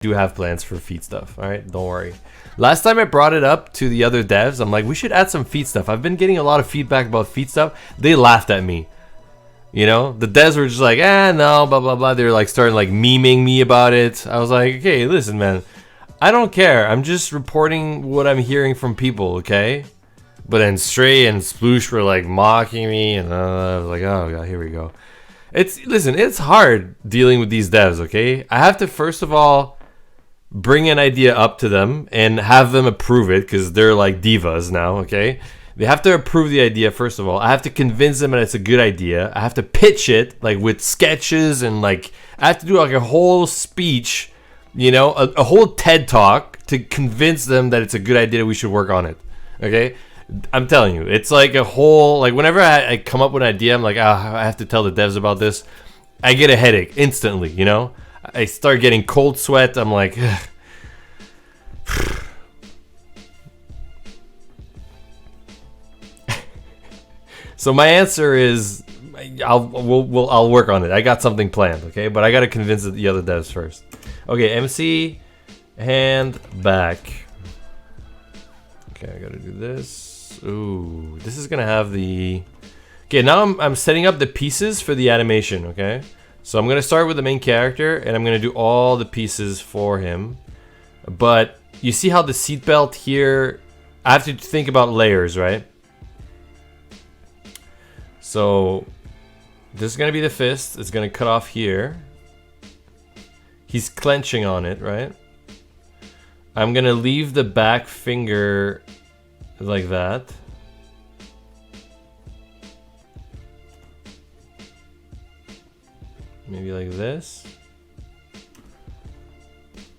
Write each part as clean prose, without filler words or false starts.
do have plans for feet stuff. All right, don't worry. Last time I brought it up to the other devs, I'm like, we should add some feet stuff. I've been getting a lot of feedback about feet stuff. They laughed at me. You know, the devs were just like, no, blah, blah, blah. They were like starting like memeing me about it. I was like, okay, listen, man. I don't care. I'm just reporting what I'm hearing from people, okay? But then Stray and Sploosh were like mocking me, and I was like, oh god, here we go. Listen, it's hard dealing with these devs, okay? I have to first of all bring an idea up to them and have them approve it, because they're like divas now, okay? They have to approve the idea first of all. I have to convince them that it's a good idea. I have to pitch it like with sketches, and like I have to do like a whole speech, you know, a whole TED talk to convince them that it's a good idea, we should work on it. Okay? I'm telling you, it's like a whole, like whenever I come up with an idea, I'm like, I have to tell the devs about this. I get a headache instantly, you know? I start getting cold sweat. I'm like, so my answer is, I'll work on it. I got something planned, okay? But I gotta convince the other devs first. Okay, MC, hand, back. Okay, I gotta do this. Ooh, this is gonna have the... Okay, now I'm setting up the pieces for the animation, okay? So I'm gonna start with the main character, and I'm gonna do all the pieces for him. But you see how the seatbelt here, I have to think about layers, right? So this is gonna be the fist. It's gonna cut off here. He's clenching on it, right? I'm gonna leave the back finger like that. Maybe like this.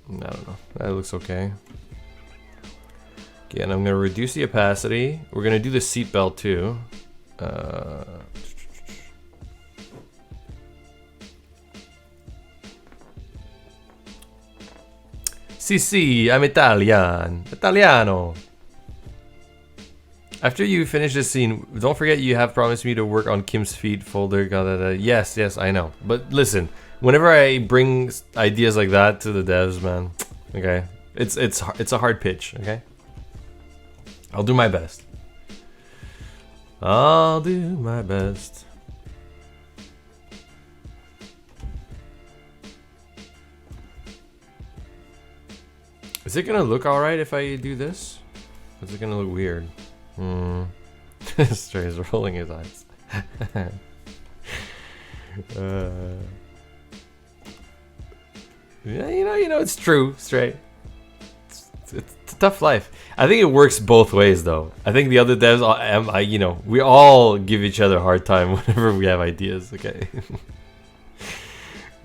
I don't know. That looks okay. Okay, and I'm gonna reduce the opacity. We're gonna do the seatbelt too. Sì, I'm Italiano. After you finish this scene, don't forget you have promised me to work on Kim's feed folder. Yes, I know. But listen, whenever I bring ideas like that to the devs, man, okay, it's a hard pitch, okay? I'll do my best. I'll do my best. Is it gonna look alright if I do this? Or is it gonna look weird? Stray is rolling his eyes. Yeah, you know, it's true, Stray. It's a tough life. I think it works both ways, though. I think the other devs, you know, we all give each other a hard time whenever we have ideas. Okay,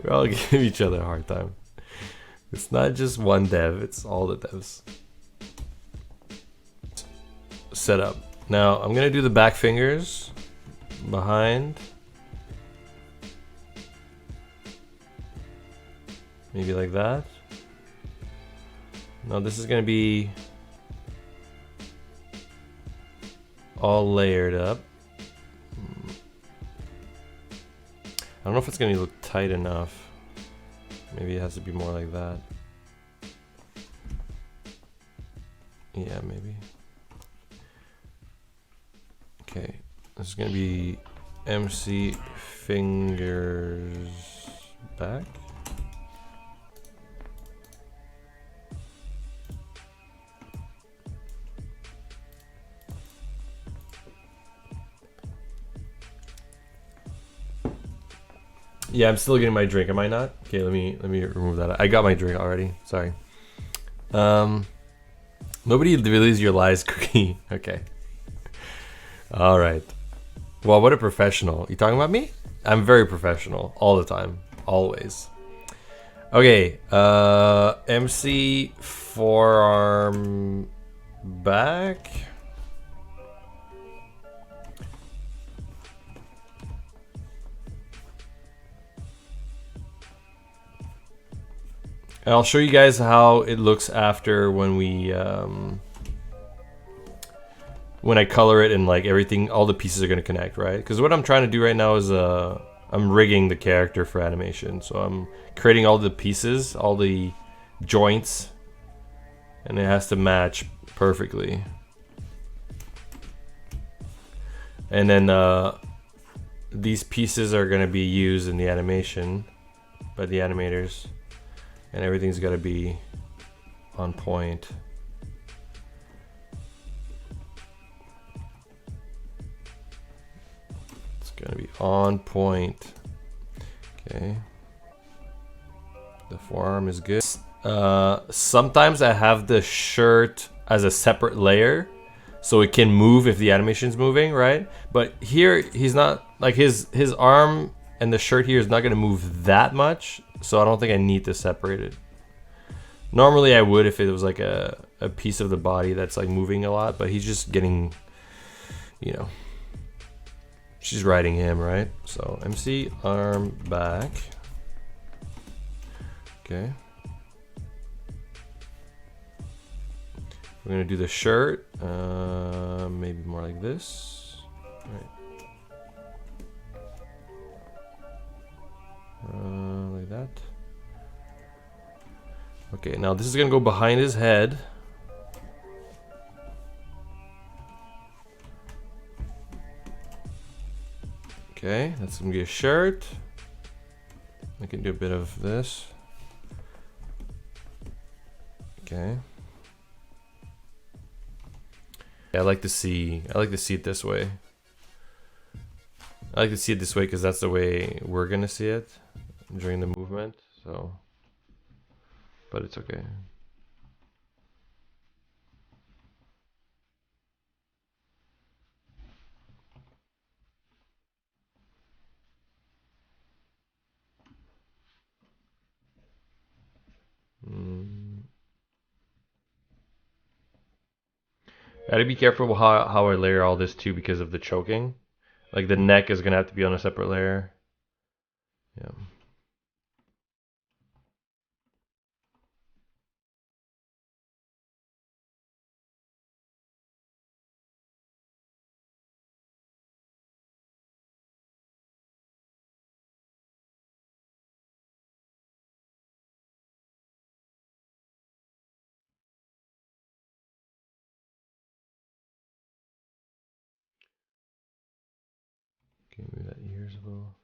we all give each other a hard time. It's not just one dev; it's all the devs. Set up. Now I'm gonna do the back fingers behind. Maybe like that. Now this is gonna be all layered up. I don't know if it's gonna look tight enough. Maybe it has to be more like that. Yeah, maybe. Okay, this is gonna be MC fingers back. Yeah, I'm still getting my drink. Am I not? Okay, let me remove that. I got my drink already. Sorry. Nobody believes your lies, Cookie. Okay. All right. Well, what a professional. You talking about me? I'm very professional all the time, always. Okay. MC forearm back. And I'll show you guys how it looks after when we when I color it and like everything, all the pieces are gonna connect, right? Because what I'm trying to do right now is I'm rigging the character for animation. So I'm creating all the pieces, all the joints, and it has to match perfectly. And then these pieces are going to be used in the animation by the animators, and everything's got to be on point. It's going to be on point. Okay. The forearm is good. Sometimes I have the shirt as a separate layer, so it can move if the animation's moving, right? But here he's not, like his arm and the shirt here is not gonna move that much, so I don't think I need to separate it. Normally I would if it was like a piece of the body that's like moving a lot, but he's just getting, you know, she's riding him, right? So MC arm back. Okay. We're gonna do the shirt, maybe more like this. Right. Like that. Okay, now this is gonna go behind his head. Okay, that's gonna be a shirt. I can do a bit of this. Okay. I like to see it this way. I like to see it this way because that's the way we're gonna see it during the movement. So, but it's okay. Gotta be careful how I layer all this too because of the choking. Like the neck is gonna have to be on a separate layer. Yeah. Okay, move that ears a little.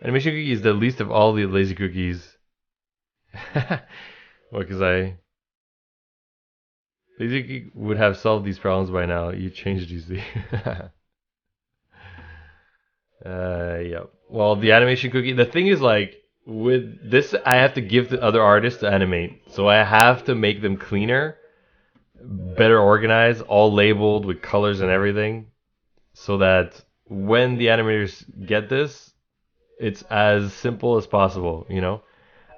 Animation cookie is the least of all the lazy cookies. Well, because lazy cookie would have solved these problems by now. You changed these. Yeah. Well, the animation cookie. The thing is, like with this, I have to give to other artists to animate, so I have to make them cleaner, better organized, all labeled with colors and everything, so that when the animators get this, it's as simple as possible. You know,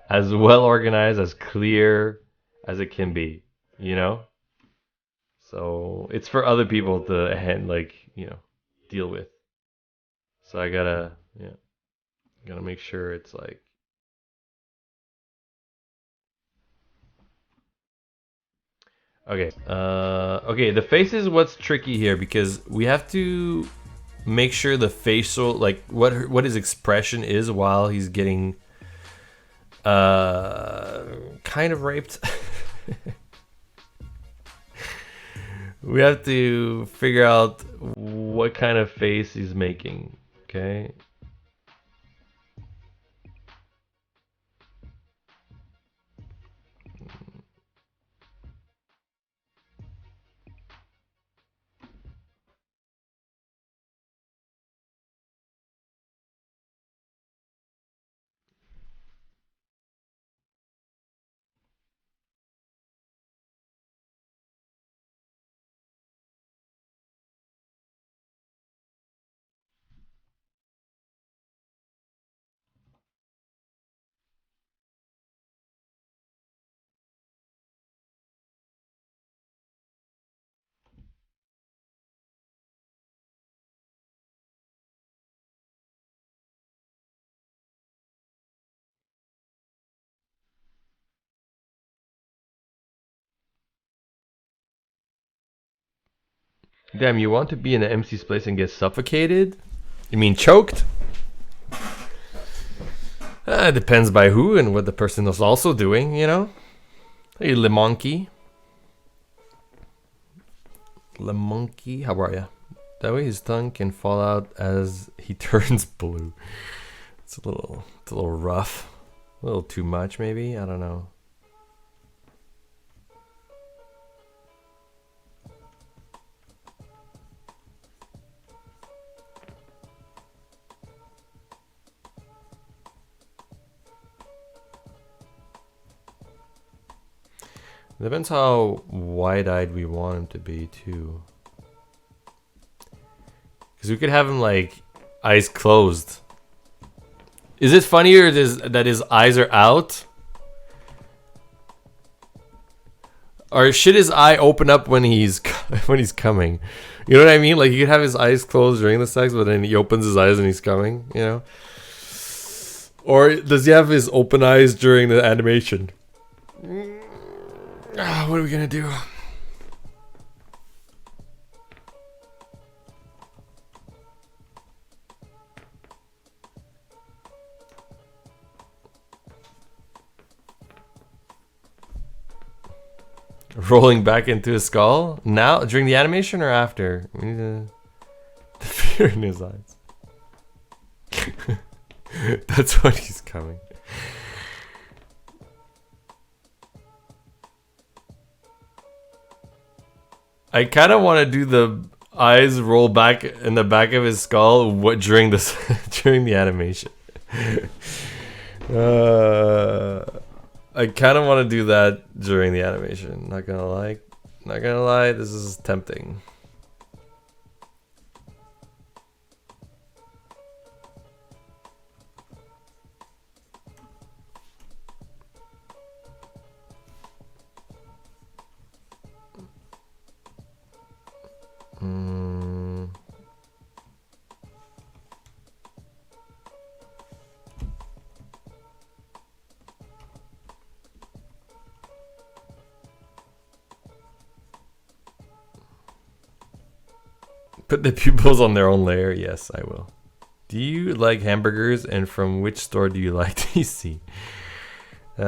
as well organized, as clear as it can be. You know. So it's for other people to like, you know, deal with. So I gotta make sure it's like. Okay. Okay. The face is what's tricky here because we have to make sure the facial, like what his expression is while he's getting kind of raped. We have to figure out what kind of face he's making. Okay. Damn, you want to be in an MC place and get suffocated? You mean choked? It depends by who and what the person is also doing, you know? Hey, Le Monkey. Le Monkey, how are ya? That way his tongue can fall out as he turns blue. It's a little rough. A little too much, maybe? I don't know. Depends how wide-eyed we want him to be, too. Because we could have him, like, eyes closed. Is it funnier that his eyes are out? Or should his eye open up when he's coming? You know what I mean? Like, you could have his eyes closed during the sex, but then he opens his eyes and he's coming, you know? Or does he have his open eyes during the animation? What are we gonna do? Rolling back into his skull? Now? During the animation or after? We need the fear in his eyes. That's when he's coming. I kind of want to do the eyes roll back in the back of his skull during this during the animation. I kind of want to do that during the animation. Not gonna lie, this is tempting. Put the pupils on their own layer. Yes, I will. Do you like hamburgers, and from which store do you like DC? I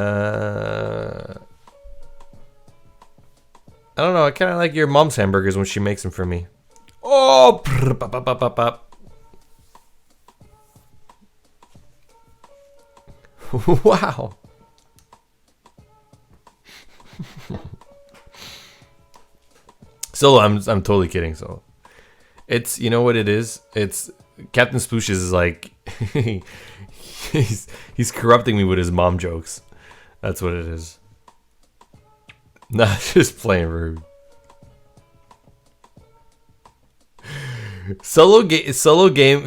don't know. I kind of like your mom's hamburgers when she makes them for me. Oh! Wow. Solo, I'm totally kidding, Solo. It's, you know what it is? It's Captain Sploosh is like he's corrupting me with his mom jokes. That's what it is. Not just plain rude. Solo spam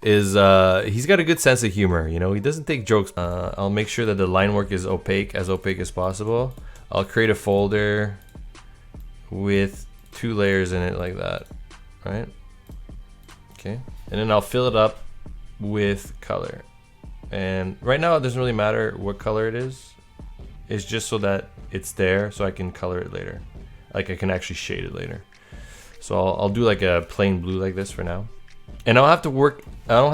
is he's got a good sense of humor, you know. He doesn't take jokes. I'll make sure that the line work is opaque as possible. I'll create a folder with 2 layers in it like that, right? Okay, and then I'll fill it up with color. And right now it doesn't really matter what color it is. It's just so that it's there so I can color it later. Like I can actually shade it later. So I'll do like a plain blue like this for now. And I don't have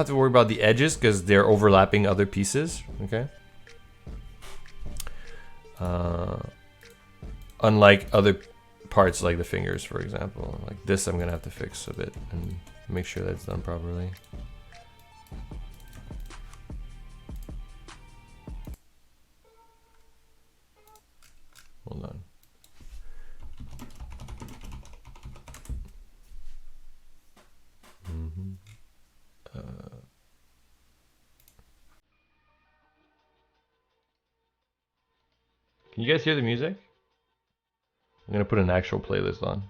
to worry about the edges because they're overlapping other pieces, okay? Unlike other parts like the fingers, for example. Like this I'm gonna have to fix a bit and make sure that's done properly. Hold on. Can you guys hear the music? I'm gonna put an actual playlist on.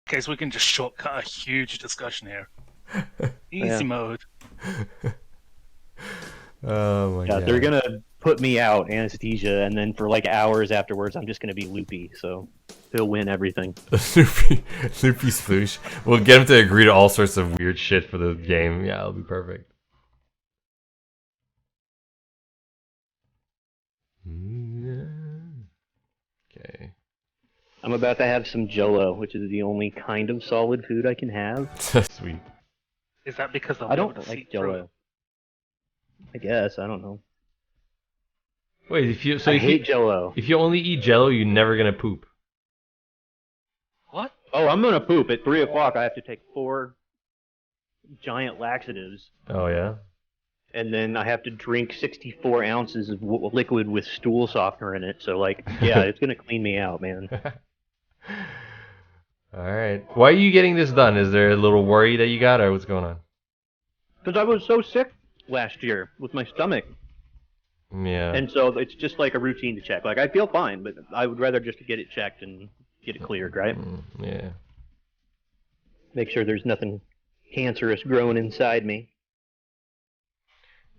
case we can just shortcut a huge discussion here. Easy Yeah. mode. Oh my god. They're gonna put me out, anesthesia, and then for like hours afterwards, I'm just gonna be loopy. So he'll win everything. Loopy sploosh. We'll get him to agree to all sorts of weird shit for the game. Yeah, it'll be perfect. Okay. I'm about to have some Jello, which is the only kind of solid food I can have. Sweet. Is that because I don't like Jello. I guess, I don't know. Wait, if you hate Jello. if you only eat Jello, you're never gonna poop. What? Oh, I'm gonna poop at 3 o'clock. I have to take 4 giant laxatives, Oh yeah. and then I have to drink 64 ounces of liquid with stool softener in it. So, like, yeah, it's gonna clean me out, man. All right. Why are you getting this done? Is there a little worry that you got, or what's going on? Because I was so sick last year with my stomach, Yeah. and so it's just like a routine to check. Like, I feel fine, but I would rather just get it checked and get it cleared, right? Yeah. Make sure there's nothing cancerous growing inside me.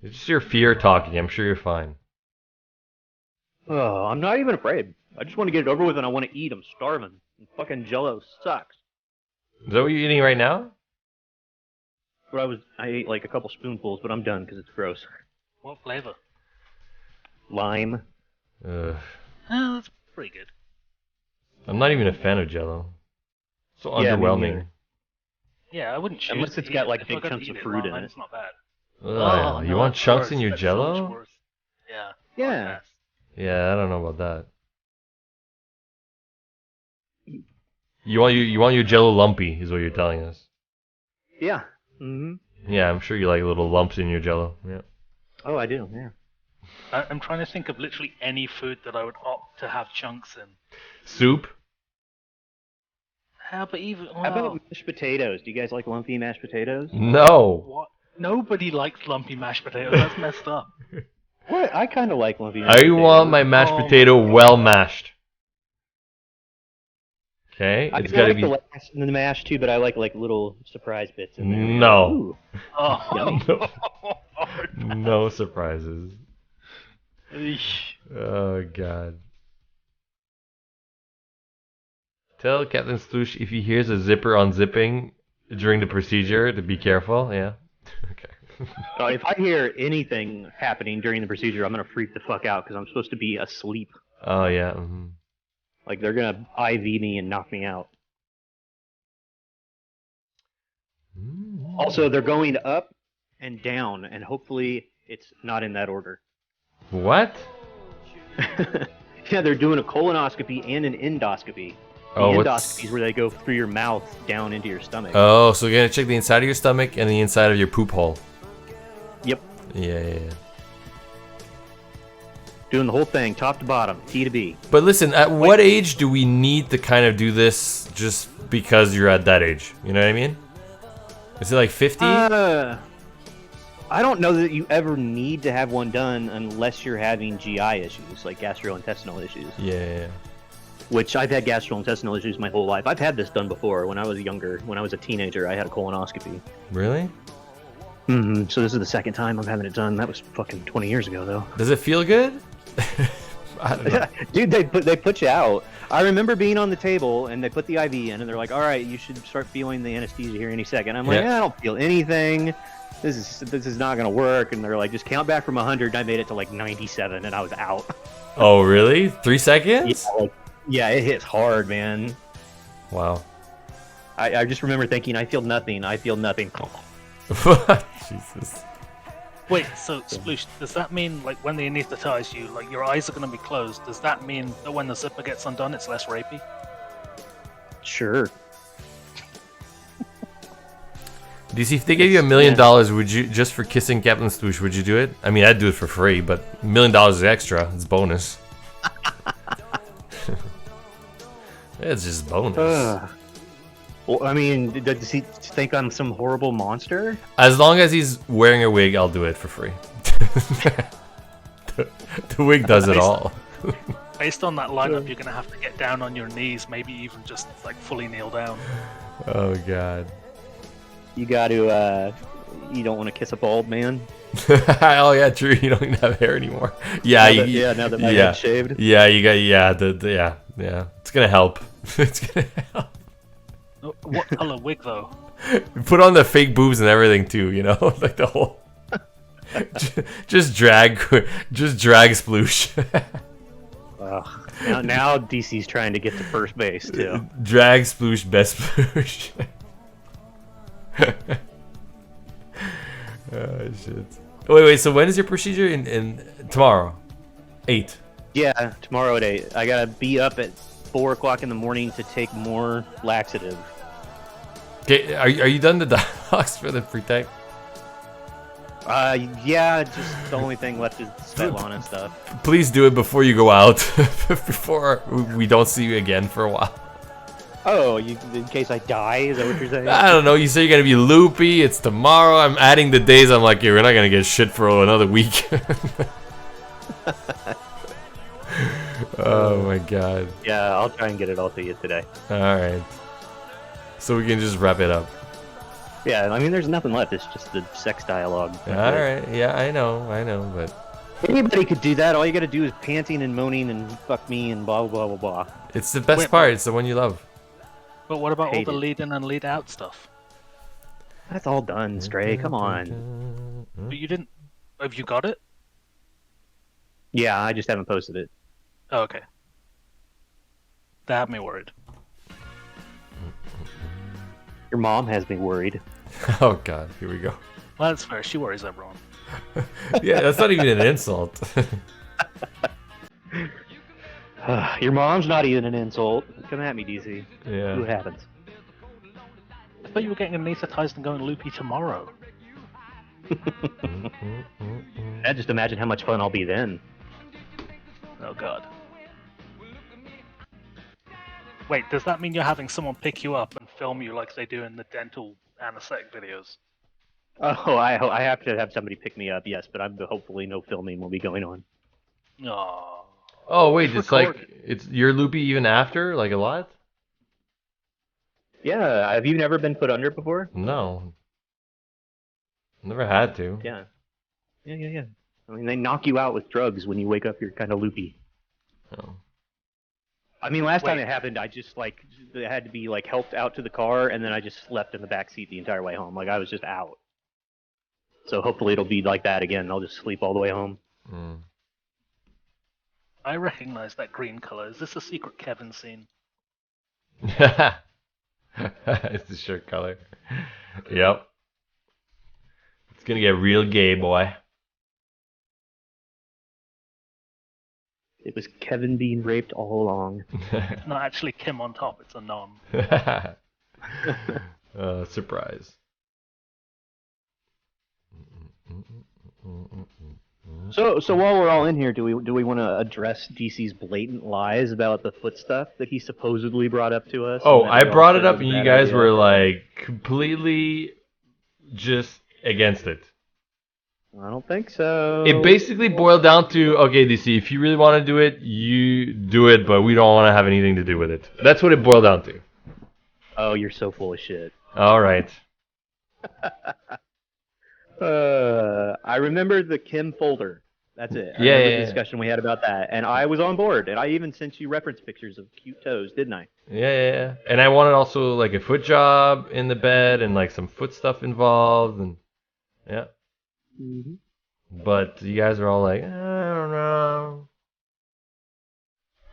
It's just your fear talking. I'm sure you're fine. Oh, I'm not even afraid. I just want to get it over with, and I want to eat. I'm starving. And fucking Jello sucks. Is that what you're eating right now? But I ate like a couple spoonfuls, but I'm done because it's gross. What flavor? Lime. Ugh. Oh, that's pretty good. I'm not even a fan of Jello. So Yeah, me underwhelming. neither. Yeah, I wouldn't choose Unless to it's eat got, it. like, If big I gotta chunks eat of it fruit in raw, it. It's not bad. Ugh, you no, want it's chunks worse. in your That's so much Jello? worse. Yeah. Yeah. Yes. Yeah, I don't know about that. You want your Jello lumpy, is what you're telling us. Yeah. Mm-hmm. Yeah, I'm sure you like little lumps in your Jello. Yeah. Oh, I do. Yeah. I'm trying to think of literally any food that I would opt to have chunks in. Soup? How about even... How about mashed potatoes? Do you guys like lumpy mashed potatoes? No. What? Nobody likes lumpy mashed potatoes. That's messed up. What? I kind of like lumpy mashed I potatoes. want my mashed Oh potato my well God. mashed. Okay, I it's do gotta like be. the mash too, but I like little surprise bits in there. No. Ooh, Oh. yummy. No surprises. Eesh. Oh god. Tell Captain Sloosh if he hears a zipper unzipping during the procedure to be careful. Yeah. Okay. If I hear anything happening during the procedure, I'm gonna freak the fuck out because I'm supposed to be asleep. Oh yeah. Mm-hmm. Like they're gonna IV me and knock me out. Also, they're going up and down, and hopefully it's not in that order. What? Yeah, they're doing a colonoscopy and an endoscopy. The Oh, endoscopy is where they go through your mouth down into your stomach. Oh, so you're gonna check the inside of your stomach and the inside of your poop hole. Yep. Yeah. Doing the whole thing, top to bottom, T to B. But listen, at what age do we need to kind of do this just because you're at that age? You know what I mean? Is it like 50? I don't know that you ever need to have one done unless you're having GI issues, like gastrointestinal issues. Yeah. Which I've had gastrointestinal issues my whole life. I've had this done before when I was younger. When I was a teenager, I had a colonoscopy. Really? Mm-hmm. So this is the second time I'm having it done. That was fucking 20 years ago, though. Does it feel good? I don't know. Dude, they put you out. I remember being on the table and they put the IV in and they're like, "All right, you should start feeling the anesthesia here any second." I'm like, Yeah. I don't feel anything. This is not gonna work. And they're like, "Just count back from 100." I made it to like 97 and I was out. Oh, really? 3 seconds? Yeah, it hits hard, man. Wow. I just remember thinking, I feel nothing. Jesus. Wait, so Sploosh, does that mean like when they anesthetize you, like your eyes are going to be closed? Does that mean that when the zipper gets undone, it's less rapey? Sure. DC, if they gave you $1 million, would you, just for kissing Captain Stoosh, would you do it? I mean, I'd do it for free, but $1 million is extra. It's bonus. It's just bonus. Well, I mean, does he think I'm some horrible monster? As long as he's wearing a wig, I'll do it for free. The wig does it all. Based on that lineup, you're gonna have to get down on your knees, maybe even just like fully kneel down. Oh god. You got to. You don't want to kiss a bald man. Oh yeah, true. You don't even have hair anymore. Yeah, Now that my yeah, head's shaved. yeah. You got yeah. It's gonna help. It's gonna help. What color wig though? Put on the fake boobs and everything too. You know, like the whole. just drag sploosh. Now DC's trying to get to first base too. Drag sploosh, best sploosh. Oh shit. Wait. So when is your procedure? In tomorrow, 8. Yeah, tomorrow at 8. I gotta be up at 4 o'clock in the morning to take more laxative. Okay, are you done the dialogues for the pre-tech? Yeah, just the only thing left is Svetlana stuff. Please do it before you go out, before we don't see you again for a while. Oh, in case I die? Is that what you're saying? I don't know. You say you're gonna be loopy. It's tomorrow. I'm adding the days. I'm like, yeah, we're not gonna get shit for another week. Oh my god. Yeah, I'll try and get it all to you today. All right. So we can just wrap it up. Yeah, I mean, there's nothing left. It's just the sex dialogue. All right. Yeah, I know, but Anybody could do that. All you gotta do is panting and moaning and fuck me and blah blah blah blah blah. it's the best Wait, part. It's the one you love. But what about all Hate the it. lead in and lead out stuff? That's all done, Stray. Come on. But you didn't. Have you got it? Yeah, I just haven't posted it. Oh, okay. That had me worried. Your mom has me worried. Oh god. Here we go. Well, that's fair. She worries everyone. Yeah, that's not even an insult. Your mom's not even an insult. Come at me, DC. Yeah. See what happens. I thought you were getting anesthetized and going loopy tomorrow. I just imagine how much fun I'll be then. Oh god. Wait, does that mean you're having someone pick you up and film you like they do in the dental anesthetic videos? Oh, I have to have somebody pick me up, yes, but hopefully no filming will be going on. Oh. Oh wait, It's it's like recorded. you're loopy even after, like a lot? Yeah, have you never been put under before? No. Never had to. Yeah. Yeah. I mean, they knock you out with drugs when you wake up, you're kind of loopy. Oh. I mean, last time Wait. it happened, I just, I had to be, helped out to the car, and then I just slept in the back seat the entire way home. Like, I was just out. So hopefully it'll be like that again. I'll just sleep all the way home. Mm. I recognize that green color. Is this a secret Kevin scene? It's the shirt color. Yep. It's gonna get real gay, boy. It was Kevin being raped all along. It's not actually Kim on top, it's a non. Surprise. So while we're all in here, do we want to address DC's blatant lies about the foot stuff that he supposedly brought up to us? Oh, and that I we all brought it said up was and a you bad guys idea? were like completely just against it. I don't think so. It basically boiled down to, okay, DC, if you really want to do it, you do it, but we don't want to have anything to do with it. That's what it boiled down to. Oh, you're so full of shit. All right. I remember the Kim folder. That's it. I Yeah, remember yeah, the yeah. discussion we had about that, and I was on board. And I even sent you reference pictures of cute toes, didn't I? Yeah. And I wanted also like a foot job in the bed and like some foot stuff involved, and yeah. Mm-hmm. But you guys are all like, I don't know.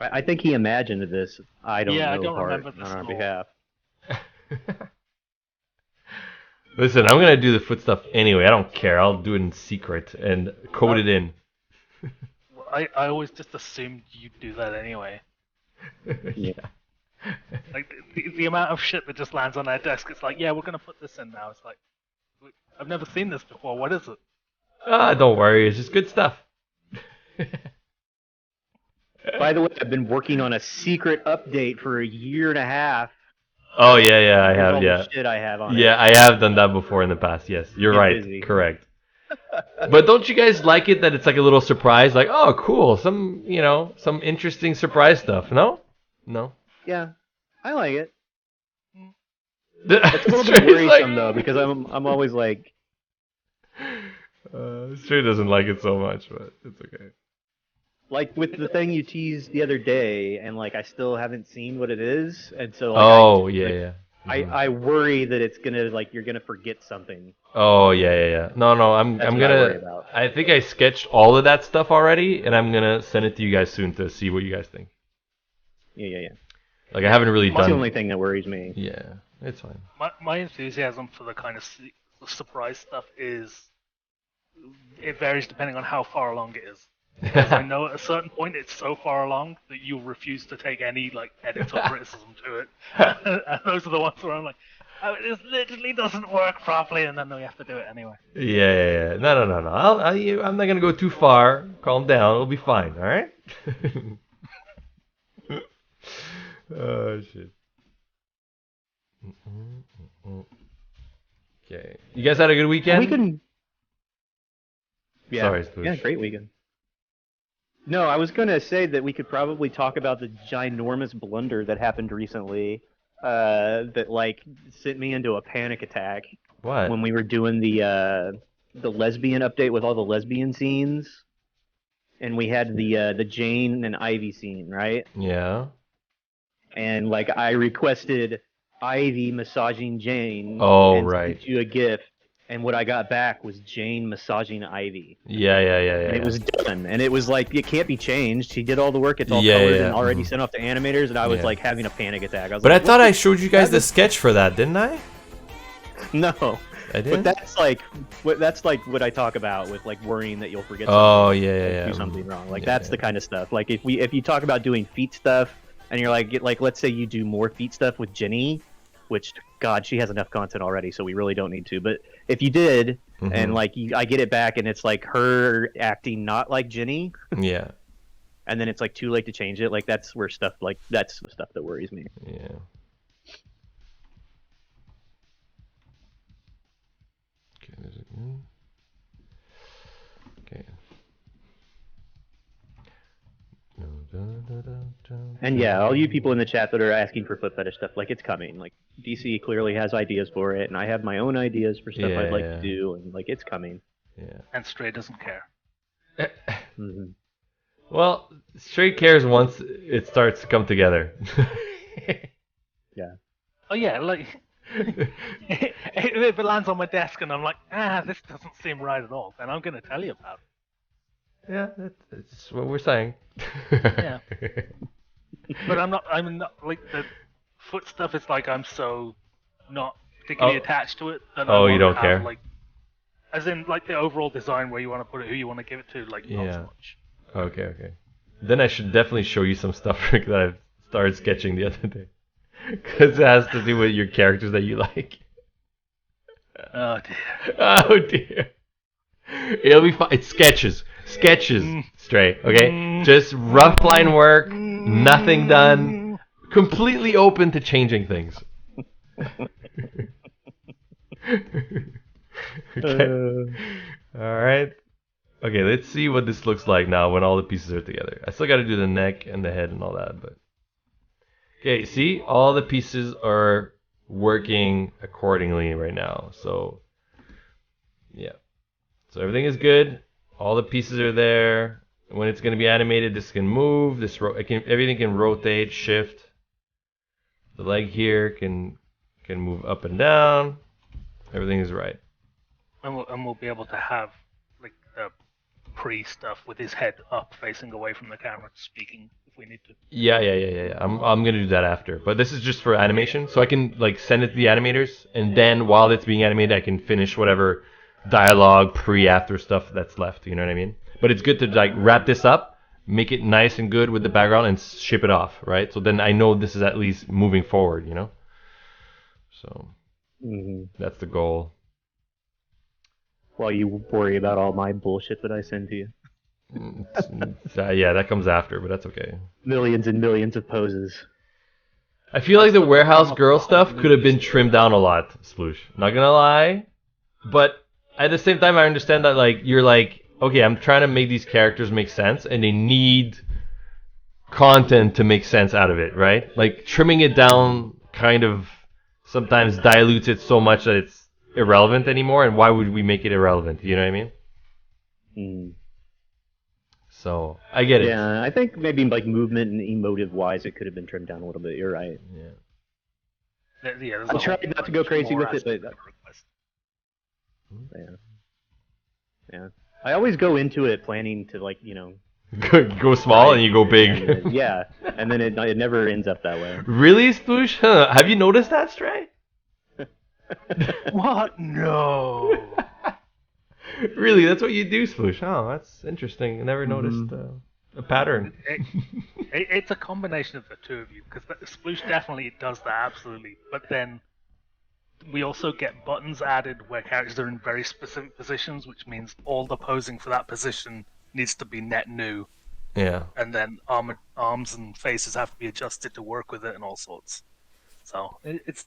I think he imagined this. I don't Yeah, I know don't part remember this on our at all. behalf. Listen, I'm gonna do the foot stuff anyway. I don't care. I'll do it in secret and code it in. I always just assumed you'd do that anyway. Yeah. Like, the amount of shit that just lands on our desk, it's like, yeah, we're gonna put this in now. It's like, I've never seen this before, what is it? Don't worry. It's just good stuff. By the way, I've been working on a secret update for a year and a half. Oh yeah, I Here's have, all yeah. the shit I have on it. Yeah, I have done that before in the past. Yes, you're Get right. busy. Correct. But don't you guys like it that it's like a little surprise? Like, oh, cool, some some interesting surprise stuff. No, no. Yeah, I like it. It's It's a little bit worrisome though because I'm always like, Straight doesn't like it so much, but it's okay. with the thing you teased the other day, and like I still haven't seen what it is, and so Oh yeah, yeah. I worry that it's gonna like you're gonna forget something. Oh yeah, yeah, yeah. No, no, I'm That's I'm what I worry gonna. about. I think I sketched all of that stuff already, and I'm gonna send it to you guys soon to see what you guys think. Yeah. Like I haven't really That's done. the only thing that worries me. Yeah, it's fine. My enthusiasm for the kind of surprise stuff is it varies depending on how far along it is. Because I know at a certain point it's so far along that you'll refuse to take any like edit or criticism to it. And those are the ones where I'm like, oh, it literally doesn't work properly, and then we have to do it anyway. Yeah. No. I'm not gonna go too far. Calm down. It'll be fine. All right. Oh shit. Okay. You guys had a good weekend? We can. Yeah. Sorry, Stoosh. Yeah, great weekend. No, I was gonna say that we could probably talk about the ginormous blunder that happened recently. That like sent me into a panic attack What? when we were doing the lesbian update with all the lesbian scenes, and we had the Jane and Ivy scene, right? Yeah. And like I requested Ivy massaging Jane Oh, and right. sent you a GIF, and what I got back was Jane massaging Ivy. Yeah. And it was done, and it was like it can't be changed. He did all the work; it's all Yeah, colored yeah. and already sent off to animators, and I was Yeah. like having a panic attack. I was But like, I thought what I showed you guys the that was- sketch for that, didn't I? no, I but did. that's like what I talk about with like worrying that you'll forget. Oh something, yeah. do something wrong. Like Yeah, that's the kind of stuff. Like if you talk about doing feet stuff, and you're like let's say you do more feet stuff with Jenny, which God, she has enough content already, so we really don't need to. But if you did, Mhm. and like I get it back, and it's like her acting not like Jenny, Yeah. and then it's like too late to change it. Like that's the stuff that worries me. Yeah. Okay. There's a... Okay. And yeah, all you people in the chat that are asking for foot fetish stuff, like it's coming. Like DC clearly has ideas for it, and I have my own ideas for stuff I'd like Yeah. to do, and like it's coming. Yeah. And Stray doesn't care. hmm Well, straight cares once it starts to come together. Oh yeah, like if it lands on my desk and I'm like, this doesn't seem right at all, then I'm gonna tell you about it. Yeah, that's what we're saying. Yeah. But I'm not like the foot stuff is like I'm so not particularly Oh. attached to it that Oh, I you won't don't have, care? like as in like the overall design where you want to put it, who you want to give it to, like not Yeah. so much. Okay. Then I should definitely show you some stuff that I started sketching the other day. Because it has to do with your characters that you like. Oh dear. Oh dear. It'll be fine. It's sketches. Straight. Okay? Just rough line work. Nothing done. Completely open to changing things. Okay. Alright. Okay, let's see what this looks like now when all the pieces are together. I still gotta do the neck and the head and all that, but... Okay, see? All the pieces are working accordingly right now. So, yeah. So everything is good. All the pieces are there. When it's gonna be animated, this can move. Everything can rotate, shift. The leg here can move up and down. Everything is right. And we'll be able to have like the pre-stuff with his head up, facing away from the camera, speaking if we need to. Yeah. I'm gonna do that after. But this is just for animation, so I can like send it to the animators, and then while it's being animated, I can finish whatever dialogue, pre-after stuff that's left. You know what I mean? But it's good to like wrap this up, make it nice and good with the background, and ship it off, right? So then I know this is at least moving forward. You know. So that's the goal. While you worry about all my bullshit that I send to you, Yeah, that comes after, but that's okay. millions and millions of poses. I feel like the warehouse girl stuff could have been trimmed down a lot, Sploosh. Not gonna lie, but at the same time, I understand that like you're like, okay, I'm trying to make these characters make sense, and they need content to make sense out of it, right? Like trimming it down kind of sometimes dilutes it so much that it's irrelevant anymore. And why would we make it irrelevant? You know what I mean? Mm. So I get it. Yeah, I think maybe like movement and emotive wise, it could have been trimmed down a little bit. You're right. Yeah. Yeah, there's I'm a trying whole not to go bunch crazy more with it, but aspects of request. yeah. I always go into it planning to like Go small and you go big. yeah, and then it never ends up that way. Really, Sploosh? Huh? Have you noticed that, Stray? What? No. Really, that's what you do, Sploosh? Oh, that's interesting. I never noticed a pattern. It's a combination of the two of you, because Sploosh definitely does that, absolutely. But then we also get buttons added where characters are in very specific positions, which means all the posing for that position needs to be net new, Yeah. and then arms and faces have to be adjusted to work with it and all sorts. So it's